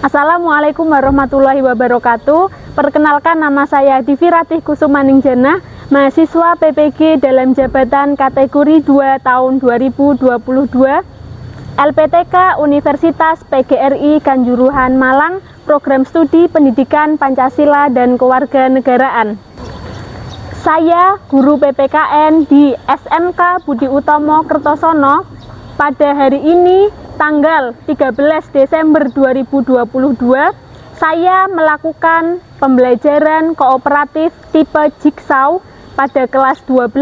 Assalamualaikum warahmatullahi wabarakatuh. Perkenalkan, nama saya Divi Ratih Kusumaningjanah, mahasiswa PPG dalam jabatan kategori 2 tahun 2022, LPTK Universitas PGRI Kanjuruhan Malang, program studi pendidikan Pancasila dan Kewarganegaraan. Saya guru PPKN di SMK Budi Utomo Kertosono. Pada hari ini, tanggal 13 Desember 2022, saya melakukan pembelajaran kooperatif tipe Jigsaw pada kelas 12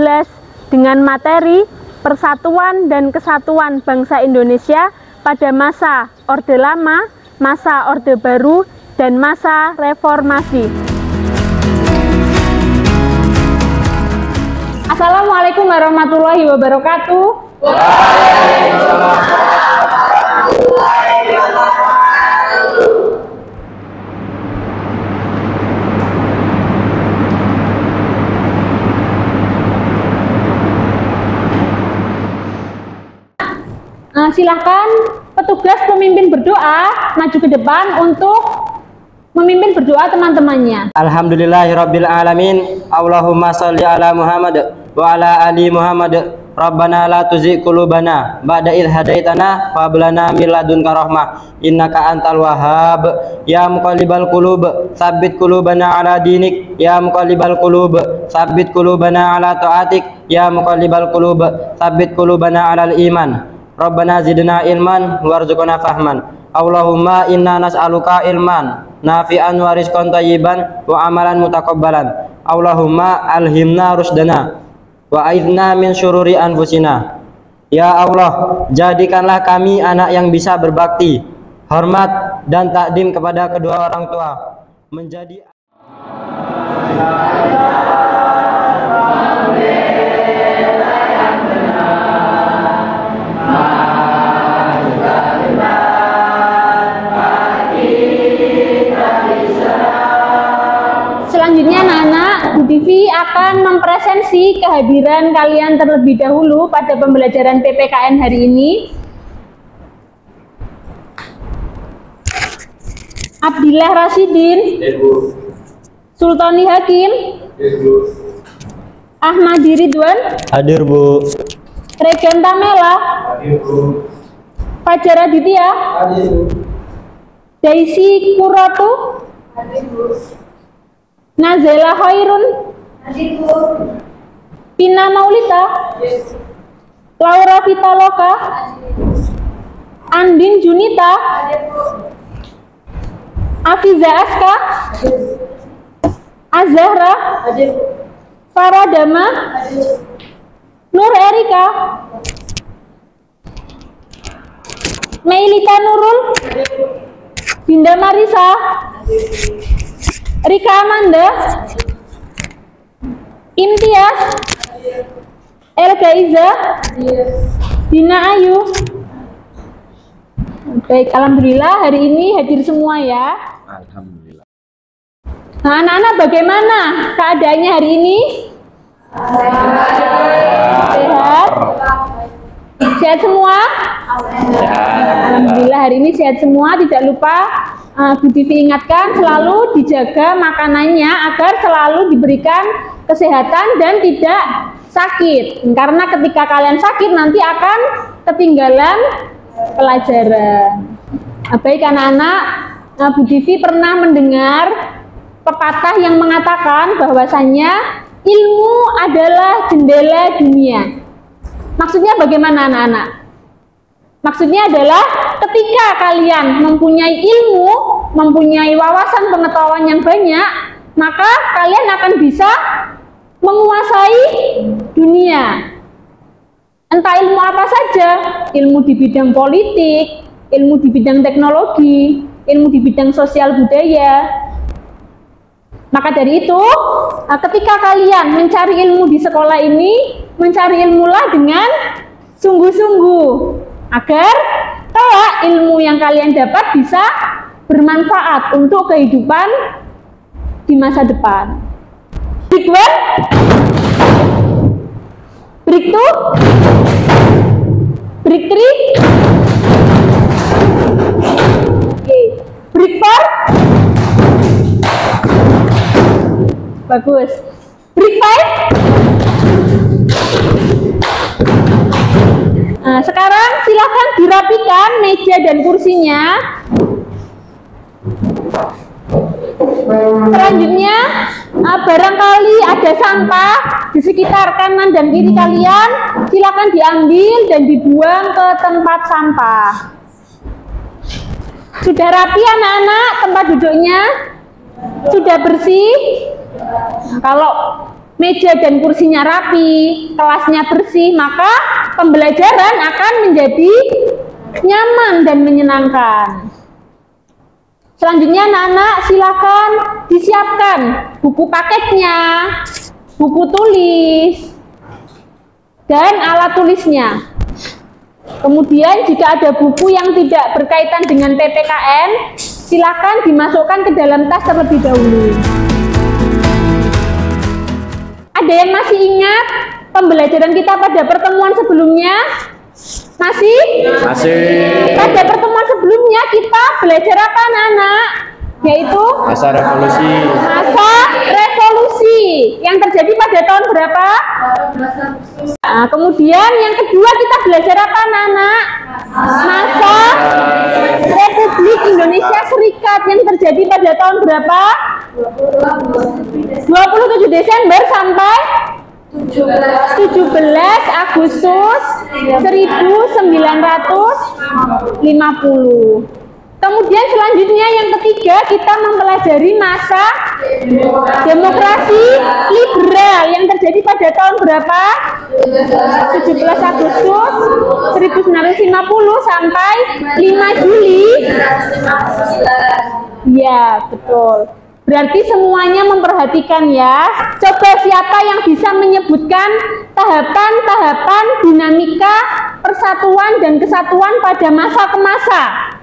dengan materi Persatuan dan Kesatuan Bangsa Indonesia pada masa Orde Lama, masa Orde Baru, dan masa Reformasi. Assalamualaikum warahmatullahi wabarakatuh. Waalaikumsalam. Silahkan petugas pemimpin berdoa maju ke depan untuk memimpin berdoa teman-temannya. Alhamdulillahirabbil alamin. Allahumma shalli ala Muhammad wa ala ali Muhammad. Rabbana la tuzigh qulubana ba'da idh hadaitana wa hab lana min ladunka rahmah innaka antal wahhab. Ya muqallibal qulub tsabbit qulubana ala dinik. Ya muqallibal qulub tsabbit qulubana ala taatik. Ya muqallibal qulub tsabbit qulubana ala iman. Rabbana zidna ilman warzuqna fahman. Allahumma inna nas'aluka ilman nafi'an wa rizqan thayyiban wa amalan mutaqabbalan. Allahumma alhimna rusdana wa aidna min syururi anfusina. Ya Allah, jadikanlah kami anak yang bisa berbakti, hormat dan takdim kepada kedua orang tua, menjadi Selanjutnya anak-anak, Bu Divi akan mempresensi kehadiran kalian terlebih dahulu pada pembelajaran PPKN hari ini. Abdillah Rasidin, Sultani Hakim, Ahmadi Ridwan, hadir Bu. Regan Tamela, Hadir Bu. Fajar Aditya, Hadir Bu. Daisy Kuratu, Hadir Bu. Nazela Khairun, Hadir Bu. Pina Maulita, Laura Vitaloka, Andin Junita, Hadir Bu. Afiza Aska, Azahra, Hadir Bu. Farah Dama, Hadir Bu. Nur Erika, Meilita Nurul, Hadir Bu. Dinda Marisa, Hadir Bu. Rika Amanda, Imtiaz, Elga Iza, Dina Ayu. Baik, alhamdulillah hari ini hadir semua ya. Alhamdulillah. Nah, anak-anak bagaimana keadaannya hari ini? Sehat? Sehat semua? Alhamdulillah hari ini sehat semua. Tidak lupa Bu Divi ingatkan selalu dijaga makanannya agar selalu diberikan kesehatan dan tidak sakit. Karena ketika kalian sakit nanti akan ketinggalan pelajaran. Baik anak-anak, Bu Divi pernah mendengar pepatah yang mengatakan bahwasannya ilmu adalah jendela dunia. Maksudnya bagaimana anak-anak? Maksudnya adalah ketika kalian mempunyai ilmu, mempunyai wawasan pengetahuan yang banyak, maka kalian akan bisa menguasai dunia. Entah ilmu apa saja, ilmu di bidang politik, ilmu di bidang teknologi, ilmu di bidang sosial budaya. Maka dari itu, ketika kalian mencari ilmu di sekolah ini, mencari ilmulah dengan sungguh-sungguh, agar kelak ilmu yang kalian dapat bisa bermanfaat untuk kehidupan di masa depan. Break one, break two, break three, break Bagus. Break 5. Nah, sekarang silakan dirapikan meja dan kursinya. Selanjutnya, barangkali ada sampah di sekitar kanan dan kiri kalian, silakan diambil dan dibuang ke tempat sampah. Sudah rapi anak-anak tempat duduknya? Sudah bersih? Kalau meja dan kursinya rapi, kelasnya bersih, maka pembelajaran akan menjadi nyaman dan menyenangkan. Selanjutnya anak-anak silakan disiapkan buku paketnya, buku tulis, dan alat tulisnya. Kemudian jika ada buku yang tidak berkaitan dengan PPKN, silakan dimasukkan ke dalam tas terlebih dahulu. Ada yang masih ingat pembelajaran kita pada pertemuan sebelumnya? Masih? Masih. Pada pertemuan sebelumnya kita belajar apa anak-anak? Yaitu Masa revolusi. masa revolusi yang terjadi pada tahun berapa? Nah, kemudian yang kedua kita belajar apa anak-anak? Masa Republik Indonesia Serikat yang terjadi pada tahun berapa? 27 Desember sampai 17 Agustus 1950. Kemudian selanjutnya yang ketiga kita mempelajari masa demokrasi liberal yang terjadi pada tahun berapa? 17 Agustus 1950 sampai 5 Juli. Ya, betul. Berarti semuanya memperhatikan ya. Coba siapa yang bisa menyebutkan tahapan-tahapan dinamika persatuan dan kesatuan pada masa ke masa?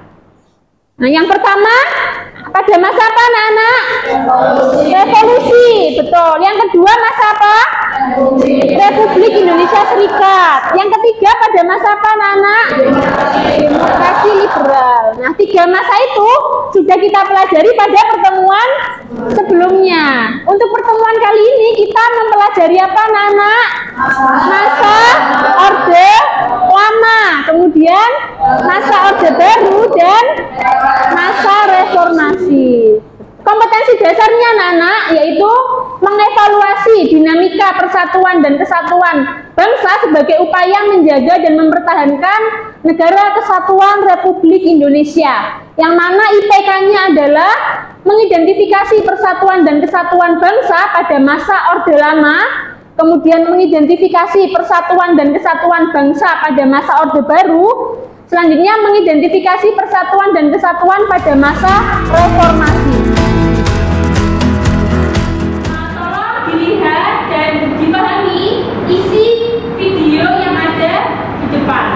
Nah, yang pertama, pada masa apa anak-anak? Revolusi, betul. Yang kedua masa apa? Republik Indonesia Serikat. Yang ketiga pada masa apa anak-anak? Demokrasi liberal. Nah, tiga masa itu sudah kita pelajari pada pertemuan sebelumnya. Untuk pertemuan kali ini kita mempelajari apa anak-anak? Masa Orde Lama, kemudian masa Orde Baru, dan masa reformasi. Kompetensi dasarnya anak-anak yaitu mengevaluasi dinamika persatuan dan kesatuan bangsa sebagai upaya menjaga dan mempertahankan negara kesatuan Republik Indonesia, yang mana IPK-nya adalah mengidentifikasi persatuan dan kesatuan bangsa pada masa Orde Lama, kemudian mengidentifikasi persatuan dan kesatuan bangsa pada masa Orde Baru, selanjutnya mengidentifikasi persatuan dan kesatuan pada masa reformasi. Tolong dilihat dan dipahami isi video yang ada di depan.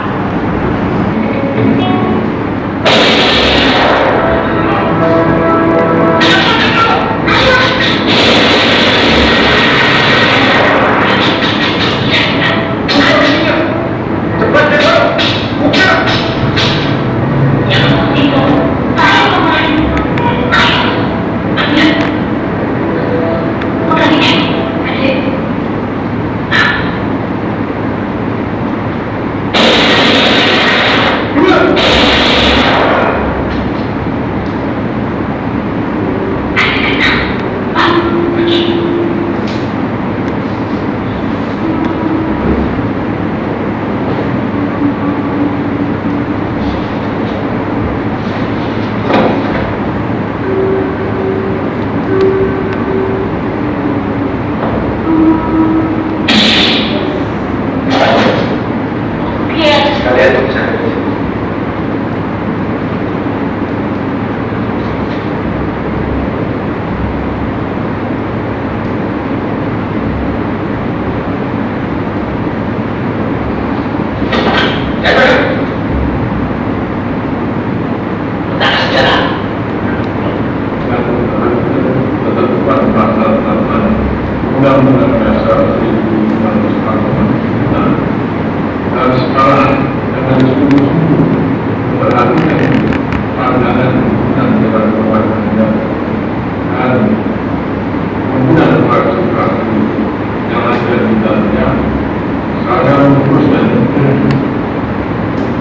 Sekarang dengan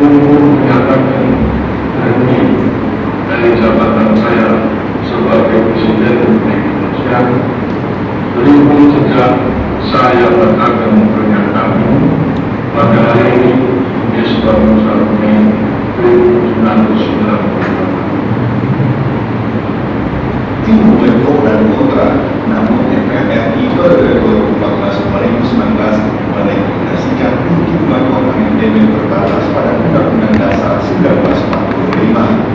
menyatakan berhenti dari jabatan saya sebagai Presiden Republik Indonesia. Berhubung sejak saya beragam memperkenalkan pada hari ini, Kamis 21 Mei 1998. Timbul pro dan kontra, namun DPR RI pada 2014 merekomendasikan untuk melakukan amandemen terbatas pada Undang-Undang Dasar 1945.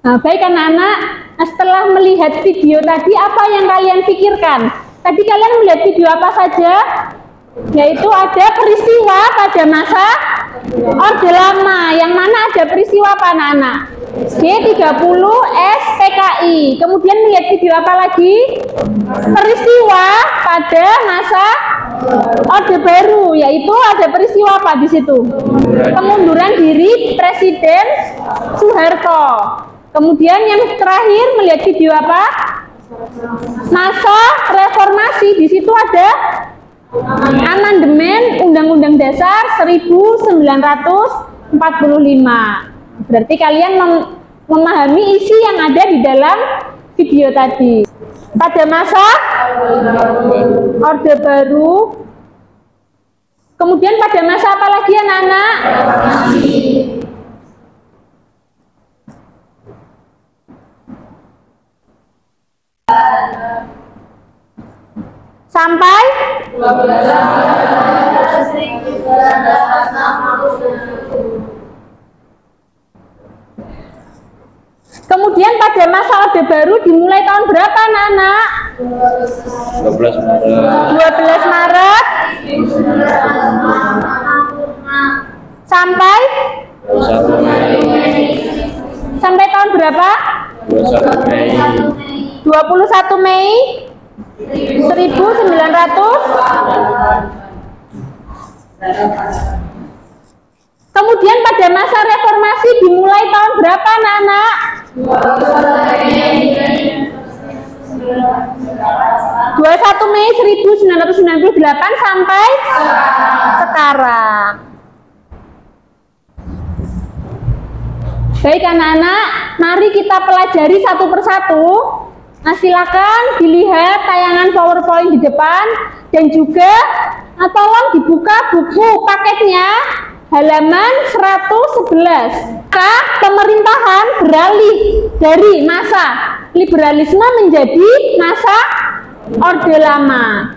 Nah, baik anak-anak, setelah melihat video tadi, apa yang kalian pikirkan? Tadi kalian melihat video apa saja? Yaitu ada peristiwa pada masa Orde Lama. Yang mana ada peristiwa apa anak-anak? G30 SPKI. Kemudian melihat video apa lagi? Peristiwa pada masa Orde Baru, yaitu ada peristiwa apa di situ? Pengunduran diri Presiden Soeharto. Kemudian yang terakhir melihat video apa? Masa reformasi. Di situ ada amandemen Undang-Undang Dasar 1945. Berarti kalian memahami isi yang ada di dalam video tadi. Pada masa Orde Baru. Kemudian pada masa apa lagi anak-anak? Sampai kemudian pada masa Orde Baru dimulai tahun berapa anak-anak? 12 Maret sampai tahun berapa? 21 Mei 1900. Kemudian pada masa reformasi dimulai tahun berapa anak-anak? 21 Mei 1998 sampai sekarang. Baik anak-anak, mari kita pelajari satu persatu. Nah, silakan dilihat tayangan PowerPoint di depan dan juga tolong dibuka buku paketnya halaman 111. Maka pemerintahan beralih dari masa liberalisme menjadi masa Orde Lama.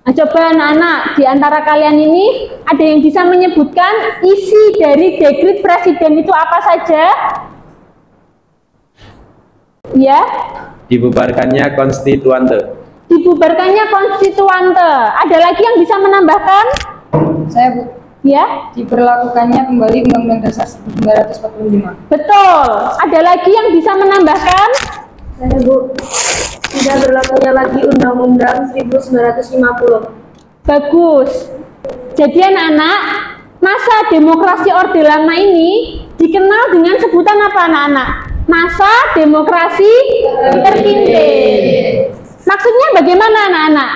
Nah, coba anak-anak di antara kalian ini ada yang bisa menyebutkan isi dari dekret presiden itu apa saja? Ya. Dibubarkannya konstituante. Dibubarkannya konstituante. Ada lagi yang bisa menambahkan? Saya, Bu. Ya. Diberlakukannya kembali Undang-Undang Dasar 1945. Betul. Ada lagi yang bisa menambahkan? Saya, Bu. Tidak berlakunya lagi Undang-Undang 1950. Bagus. Jadi anak-anak, masa demokrasi Orde Lama ini dikenal dengan sebutan apa anak-anak? Masa demokrasi terpimpin. Maksudnya bagaimana anak-anak?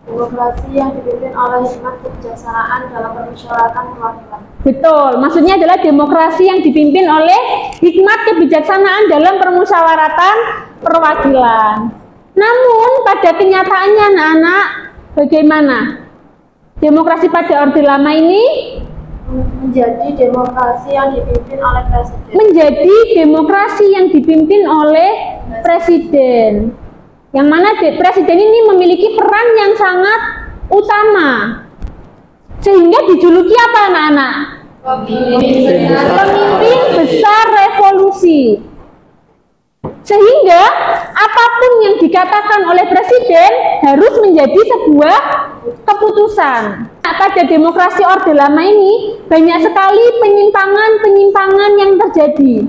Demokrasi yang dipimpin oleh hikmat kebijaksanaan dalam permusyawaratan perwakilan. Betul, maksudnya adalah demokrasi yang dipimpin oleh hikmat kebijaksanaan dalam permusyawaratan perwakilan. Namun pada kenyataannya anak-anak, bagaimana? Demokrasi pada Orde Lama ini menjadi demokrasi yang dipimpin oleh presiden. Menjadi demokrasi yang dipimpin oleh presiden. Yang mana presiden ini memiliki peran yang sangat utama. Sehingga dijuluki apa anak-anak? Pemimpin besar revolusi. Sehingga apapun yang dikatakan oleh presiden harus menjadi sebuah keputusan. Nah, pada demokrasi Orde Lama ini banyak sekali penyimpangan-penyimpangan yang terjadi.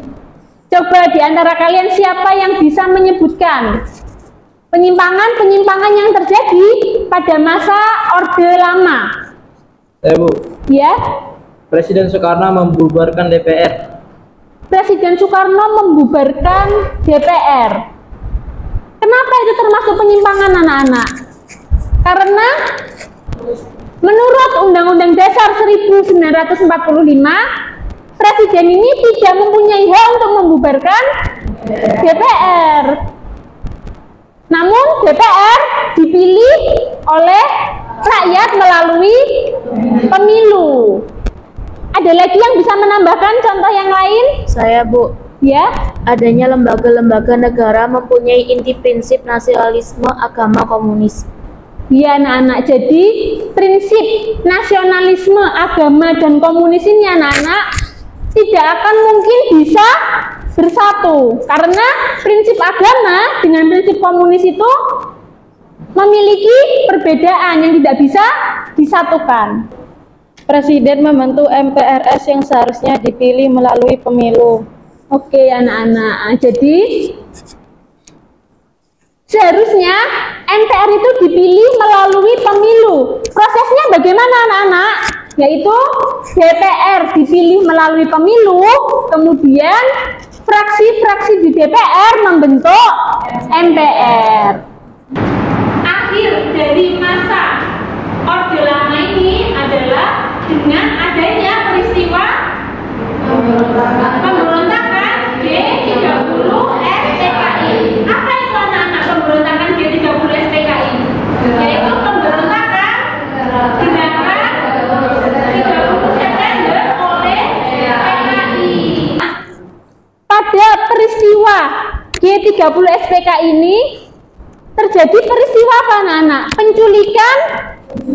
Coba di antara kalian siapa yang bisa menyebutkan penyimpangan-penyimpangan yang terjadi pada masa Orde Lama? Bu. Ya. Presiden Soekarno membubarkan DPR. Presiden Soekarno membubarkan DPR. Kenapa itu termasuk penyimpangan anak-anak? Karena Menurut Undang-Undang Dasar 1945, Presiden ini tidak mempunyai hak untuk membubarkan DPR. Namun DPR dipilih oleh rakyat melalui pemilu. Ada lagi yang bisa menambahkan contoh yang lain? Saya, Bu. Ya, Adanya lembaga-lembaga negara mempunyai inti prinsip nasionalisme agama komunis. ya anak-anak. Jadi prinsip nasionalisme agama dan komunis ini anak-anak tidak akan mungkin bisa bersatu, karena prinsip agama dengan prinsip komunis itu memiliki perbedaan yang tidak bisa disatukan. Presiden membentuk MPRS yang seharusnya dipilih melalui pemilu. Oke anak-anak, jadi seharusnya MPR itu dipilih melalui pemilu. Prosesnya bagaimana anak-anak? Yaitu DPR dipilih melalui pemilu, kemudian fraksi-fraksi di DPR membentuk MPR. Akhir dari masa Orde Lama ini adalah dengan adanya peristiwa pemberontakan G30 SPKI. Apa itu anak-anak pemberontakan G30 SPKI? Yaitu pemberontakan gerakan 30 September oleh PKI. Pada peristiwa G30 SPKI ini terjadi peristiwa apa anak-anak? Penculikan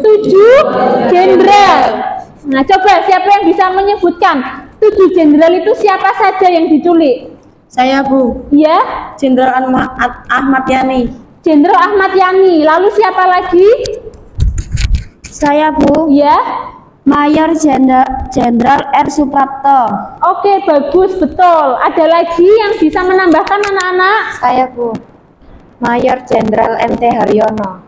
7 jenderal. Nah, coba siapa yang bisa menyebutkan 7 jenderal itu siapa saja yang diculik? Saya, Bu. Ya, Jenderal Ahmad Yani. Jenderal Ahmad Yani. Lalu siapa lagi? Saya, Bu. Ya. Mayor Jenderal R. Suprapto. Oke, bagus, betul. Ada lagi yang bisa menambahkan anak-anak? Saya, Bu. Mayor Jenderal MT Haryono.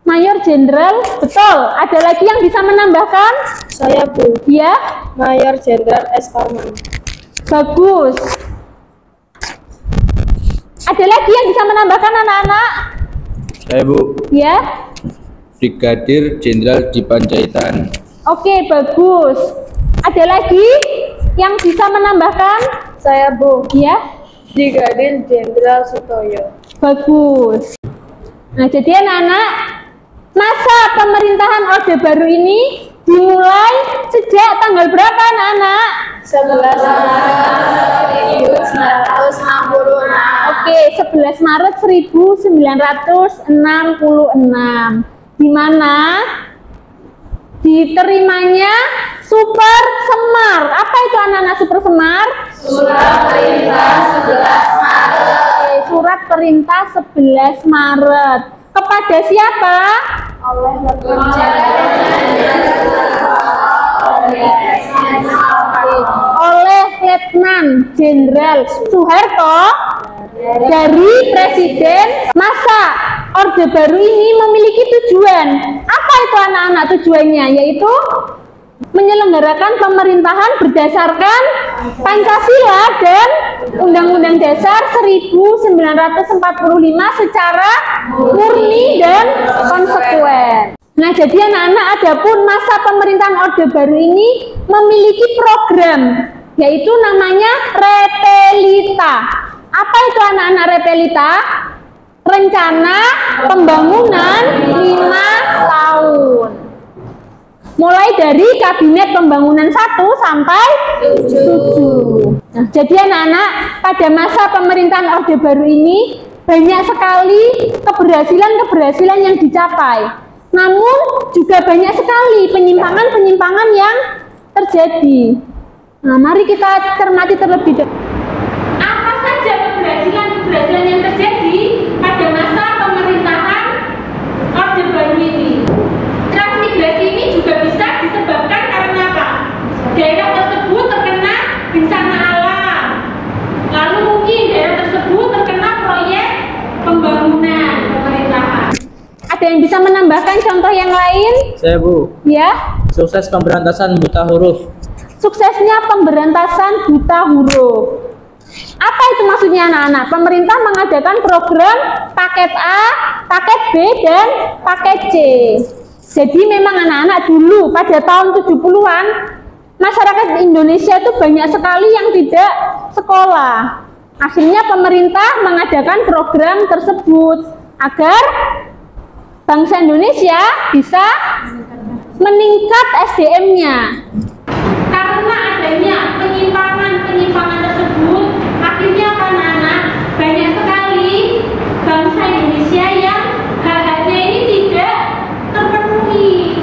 Mayor Jenderal, betul. Ada lagi yang bisa menambahkan? Saya, Bu. Ya. Mayor Jenderal S. Parman. Bagus. Ada lagi yang bisa menambahkan anak-anak? Saya, Bu. Ya. Brigadir Jenderal di Panjaitan. Oke, bagus. Ada lagi yang bisa menambahkan? Saya, Bu. Ya. Brigadir Jenderal Sutoyo. Bagus. Nah, jadi anak-anak, masa pemerintahan Orde Baru ini dimulai sejak tanggal berapa anak-anak? 11 Maret 1966. Oke, 11 Maret 1966, di mana diterimanya Super Semar. Apa itu anak-anak Super Semar? Surat Perintah 11 Maret. Oke, Surat Perintah 11 Maret. Kepada siapa? Oleh Oleh Letnan Jenderal Soeharto dari Presiden. Masa Orde Baru ini memiliki tujuan. Apa itu anak-anak tujuannya? Yaitu menyelenggarakan pemerintahan berdasarkan Pancasila dan Undang-Undang Dasar 1945 secara murni dan konsekuen. Nah, jadi anak-anak, adapun masa pemerintahan Orde Baru ini memiliki program, yaitu namanya Repelita. Apa itu anak-anak Repelita? Rencana Pembangunan 5 tahun. Mulai dari Kabinet Pembangunan 1 sampai 7. Nah, jadi anak-anak, pada masa pemerintahan Orde Baru ini banyak sekali keberhasilan-keberhasilan yang dicapai. Namun juga banyak sekali penyimpangan-penyimpangan yang terjadi. Nah, mari kita cermati terlebih dahulu. Apa saja keberhasilan-keberhasilan yang terjadi pada masa pemerintahan Orde Baru ini? Transmigrasi ini juga bisa disebabkan karena apa? Daerah tersebut terkena bencana alam. Lalu mungkin daerah tersebut terkena proyek pembangunan pemerintahan. Ada yang bisa menambahkan contoh yang lain? Saya, Bu. Ya. Sukses pemberantasan buta huruf. Suksesnya pemberantasan buta huruf. Apa itu maksudnya anak-anak? Pemerintah mengadakan program paket A, paket B, dan paket C. Jadi memang anak-anak dulu pada tahun 70-an masyarakat Indonesia itu banyak sekali yang tidak sekolah. Akhirnya pemerintah mengadakan program tersebut agar bangsa Indonesia bisa meningkat SDM-nya. Karena adanya penyimpangan tersebut, akhirnya anak-anak banyak sekali bangsa Indonesia yang hak-haknya ini tidak terpenuhi,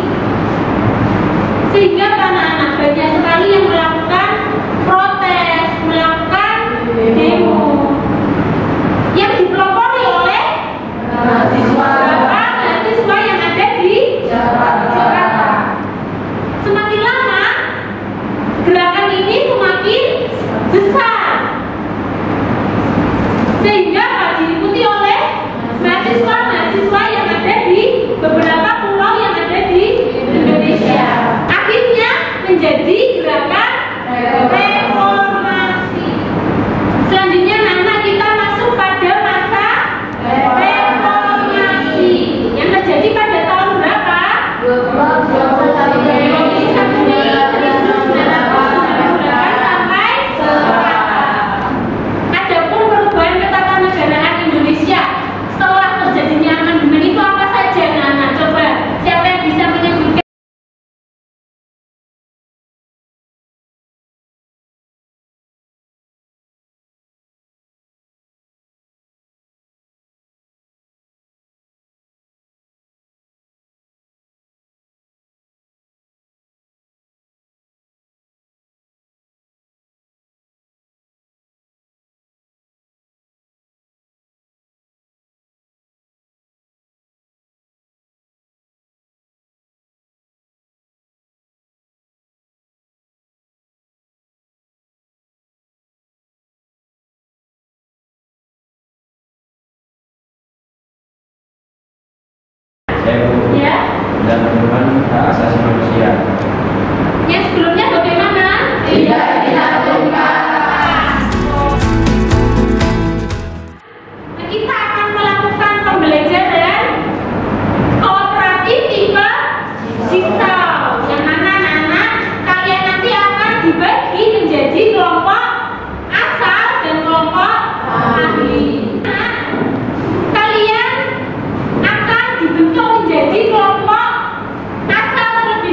sehingga anak-anak banyak sekali yang melakukan protes, melakukan demo yang dipelopori oleh mahasiswa yang ada di Jakarta. Semakin lama gerakan ini semakin besar, sehingga diikuti oleh mahasiswa yang ada di beberapa pulau yang ada di Indonesia. Akhirnya menjadi gerakan reformasi. Selanjutnya anak kita masuk pada masa reformasi yang terjadi pada tahun berapa? 21 sampai sekarang. Adapun perubahan ketatanegaraan Indonesia setelah terjadinya amandemen itu apa saja, anak-anak? Coba siapa yang bisa menyebutkan? Ya. Dan pemenuhan hak asasi manusia. Yang sebelumnya bagaimana? Tidak dilakukan. Kita akan melakukan pembelajaran kooperatif tipe jigsaw. Yang mana anak-anak kalian nanti akan dibagi menjadi kelompok asal dan kelompok ahli. Kalian akan dibentuk menjadi kelompok asal terlebih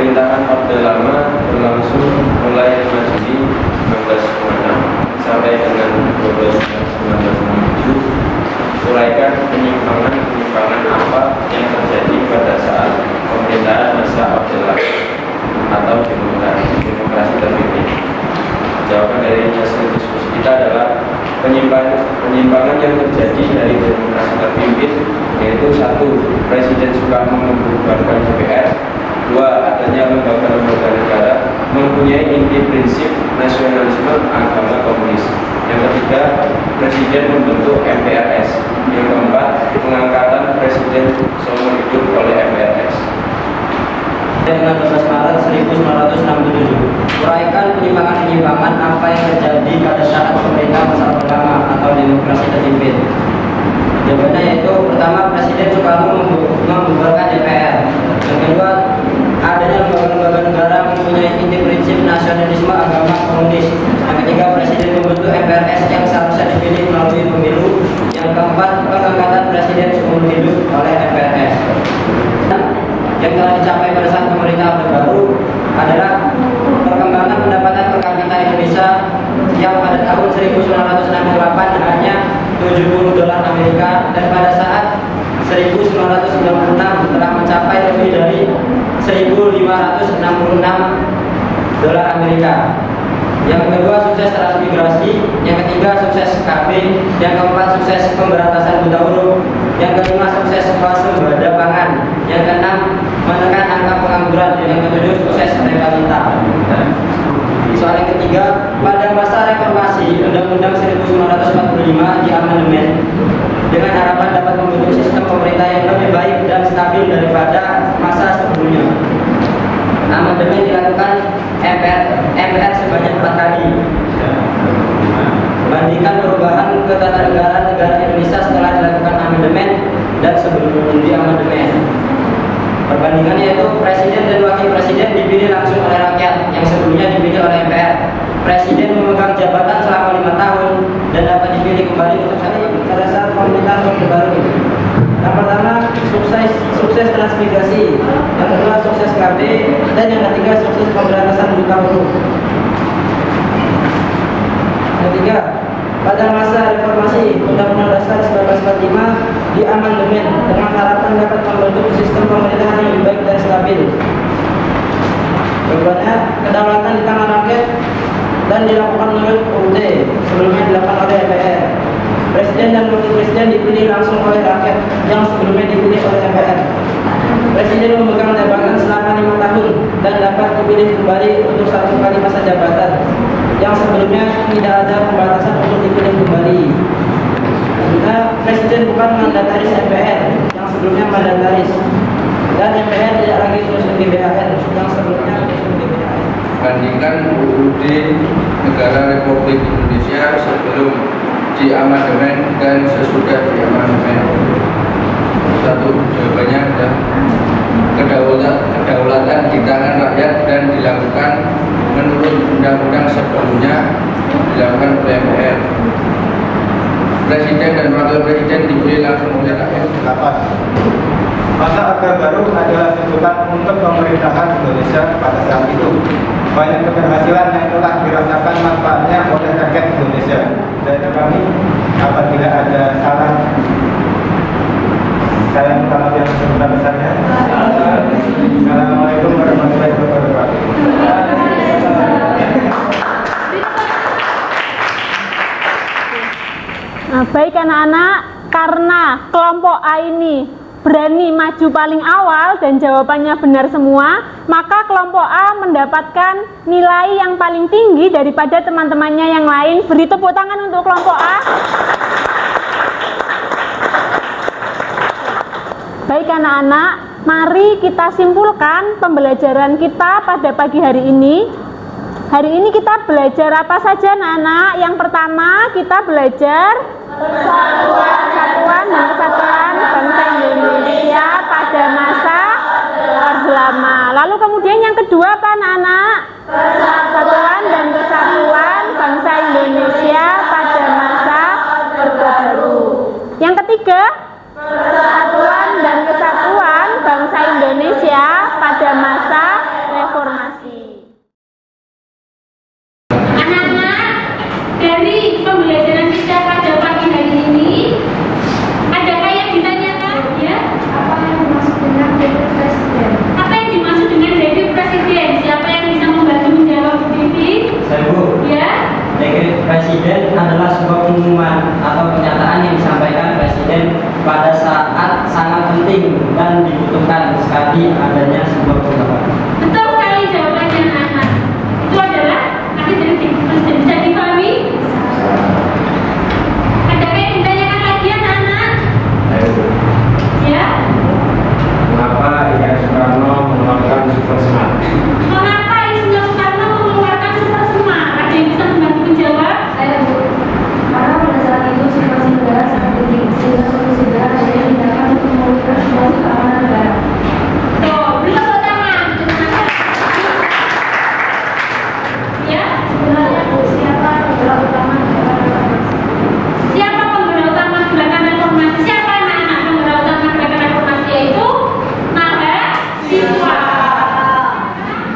Pemerintahan Orde Lama berlangsung mulai 5 Juni 1996 sampai dengan 12 Maret 1997. Uraikan penyimpangan apa yang terjadi pada saat pemerintahan masa Orde Lama atau demokrasi terpimpin. Jawaban dari hasil diskusi kita adalah penyimpangan yang terjadi dari demokrasi terpimpin, yaitu 1. Presiden Soekarno membubarkan DPR. 2. Adanya lembaga-lembaga negara mempunyai inti prinsip nasionalisme agama komunis. Yang ketiga, Presiden membentuk MPRS. Yang keempat, pengangkatan Presiden seumur hidup oleh MPRS. Dengan 12 Maret 1967, uraikan penyimpangan apa yang terjadi pada saat pemerintah masa Orde Lama atau demokrasi terpimpin. Jawabannya yaitu, pertama, Presiden Soekarno membubarkan DPR. Yang kedua, adanya lembaga-lembaga negara mempunyai inti prinsip nasionalisme agama komunis. Yang ketiga, Presiden membentuk MPRS yang seharusnya dipilih melalui pemilu. Yang keempat, pengangkatan Presiden seumur hidup oleh MPRS. Yang telah dicapai pada saat pemerintah Orde Baru adalah perkembangan pendapatan per kapita Indonesia yang pada tahun 1968 hanya $70 Amerika, dan pada saat 1996 telah mencapai lebih dari $1.566 Amerika. Yang kedua, sukses transmigrasi. Yang ketiga, sukses KB. Yang keempat, sukses pemberantasan buta huruf. Yang kelima, sukses swasembada pangan. Yang keenam, menekan angka pengangguran. Dan yang ketujuh, sukses realita. Soal yang ketiga, pada masa reformasi Undang-Undang 1945 diamandemen dengan harapan dapat membentuk sistem pemerintah yang lebih baik dan stabil daripada masa sebelumnya. Amandemen dilakukan MPR sebanyak 4 kali. Bandingkan perubahan ketatanegaraan negara Indonesia setelah dilakukan amandemen dan sebelum diamandemen. Perbandingannya yaitu Presiden dan Wakil Presiden dipilih langsung oleh rakyat, yang sebelumnya dipilih oleh MPR. Presiden memegang jabatan selama 5 tahun dan dapat dipilih kembali untuk pada saat pemerintahan Orde Baru. Yang pertama, sukses transmigrasi. Yang kedua, sukses KB. Dan yang ketiga, sukses pemberantasan buta huruf. Ketiga, pada masa reformasi Undang-Undang Dasar 1945 diamandemen dengan harapan dapat membentuk sistem pemerintahan yang lebih baik dan stabil. Jawabannya, kedaulatan di tangan rakyat dan dilakukan menurut UUD, sebelumnya dilakukan oleh MPR. Presiden dan Wakil Presiden dipilih langsung oleh rakyat, yang sebelumnya dipilih oleh MPR. Presiden memegang jabatan selama 5 tahun dan dapat dipilih kembali untuk 1 kali masa jabatan, yang sebelumnya tidak ada pembatasan untuk dipilih kembali. Karena Presiden bukan mandataris MPR, yang sebelumnya mandataris, dan MPR tidak lagi menyusun GBHN, yang sebelumnya menyusun GBHN. Bandingkan UUD Negara Republik Indonesia sebelum diamandemen dan sesudah diamandemen. 1. Jawabannya adalah kedaulatan di tangan rakyat dan dilakukan menurut undang-undang sebelumnya dilakukan oleh MPR. Presiden dan Wakil Presiden dipilih langsung oleh rakyat. 8. Masa Orde Baru adalah sebutan untuk pemerintahan Indonesia pada saat itu. Banyak keberhasilan yang telah dirasakan manfaatnya oleh rakyat Indonesia. Dari kami, apabila ada salah, saya minta maaf yang sebesar-besarnya. Assalamualaikum warahmatullahi wabarakatuh. Baik anak-anak, karena kelompok A ini berani maju paling awal dan jawabannya benar semua, maka kelompok A mendapatkan nilai yang paling tinggi daripada teman-temannya yang lain. Beri tepuk tangan untuk kelompok A. Baik anak-anak, mari kita simpulkan pembelajaran kita pada pagi hari ini. Hari ini kita belajar apa saja anak-anak? Yang pertama kita belajar persatuan dan kesatuan bangsa Indonesia pada masa Orde Lama. Lalu kemudian yang kedua apa anak-anak? Persatuan dan kesatuan bangsa Indonesia pada masa Orde Baru. Yang ketiga, persatuan dan kesatuan bangsa Indonesia pada masa mencari adanya sebuah perubahan. Betul sekali jawabannya anak-anak. Itu adalah nanti bisa dipahami. Ada yang ditanyakan lagi anak-anak? Ya. Mengapa Insinyur Soekarno mengeluarkan super smart? Mengapa Insinyur Soekarno mengeluarkan super smart? Ada yang bisa membantu menjawab? Saya Bu. Karena pada saat itu situasi negara sangat penting, sehingga suatu segera ada yang tindakan untuk memulihkan situasi keamanan negara. Tuh, beri tepuk tangan. Ya. Sebenarnya Bu, siapa penggerak utama gerakan reformasi? Siapa penggerak utama gerakan reformasi? Siapa anak-anak penggerak utama gerakan reformasi? Yaitu mahasiswa.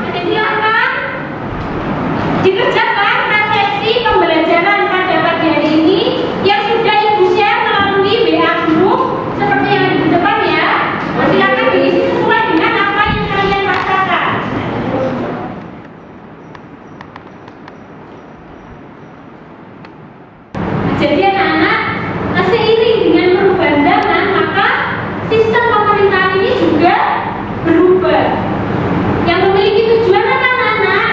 Jadi silakan dikerjakan resepsi pembelajaran pada pagi hari ini yang sudah Ibu share melalui WA group seperti yang di depan ya. Silakan diisi sesuai dengan apa yang kalian rasakan. Jadi anak-anak, seiring dengan perubahan zaman, maka sistem pemerintahan ini juga berubah. Yang memiliki tujuan anak-anak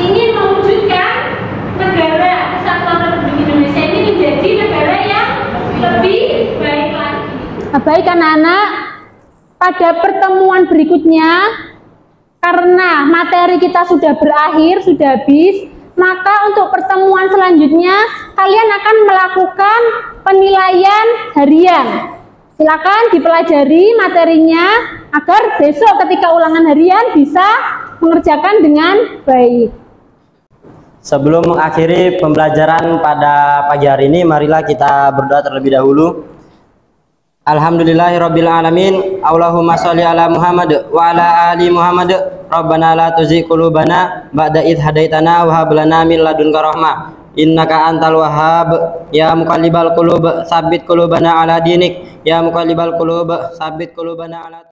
ingin mewujudkan negara Kesatuan Republik Indonesia ini menjadi negara yang lebih baik lagi. Baik anak-anak, pada pertemuan berikutnya, karena materi kita sudah berakhir, sudah habis, maka untuk pertemuan selanjutnya kalian akan melakukan penilaian harian. Silakan dipelajari materinya agar besok ketika ulangan harian bisa mengerjakan dengan baik. Sebelum mengakhiri pembelajaran pada pagi hari ini, marilah kita berdoa terlebih dahulu. Alhamdulillahirabbil alamin. Allahumma sholli ala Muhammad wa ala ali Muhammad. Rabbana la tuzigh qulubana ba'da idh hadaitana wa hab lana min ladunka rahmah. Innaka antal wahhab. Ya muqallibal qulub, tsabbit qulubana ala dinik. Ya muqallibal qulub, tsabbit qulubana ala.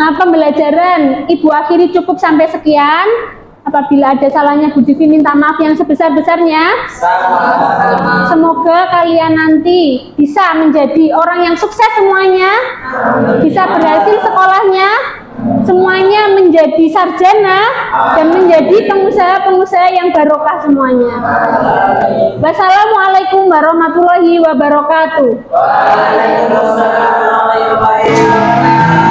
Nah, pembelajaran Ibu akhiri cukup sampai sekian. Apabila ada salahnya Bu Divi minta maaf yang sebesar-besarnya. Semoga kalian nanti bisa menjadi orang yang sukses semuanya, bisa berhasil sekolahnya, semuanya menjadi sarjana dan menjadi pengusaha-pengusaha yang barokah semuanya. Wassalamualaikum warahmatullahi wabarakatuh. Waalaikumsalam warahmatullahi wabarakatuh.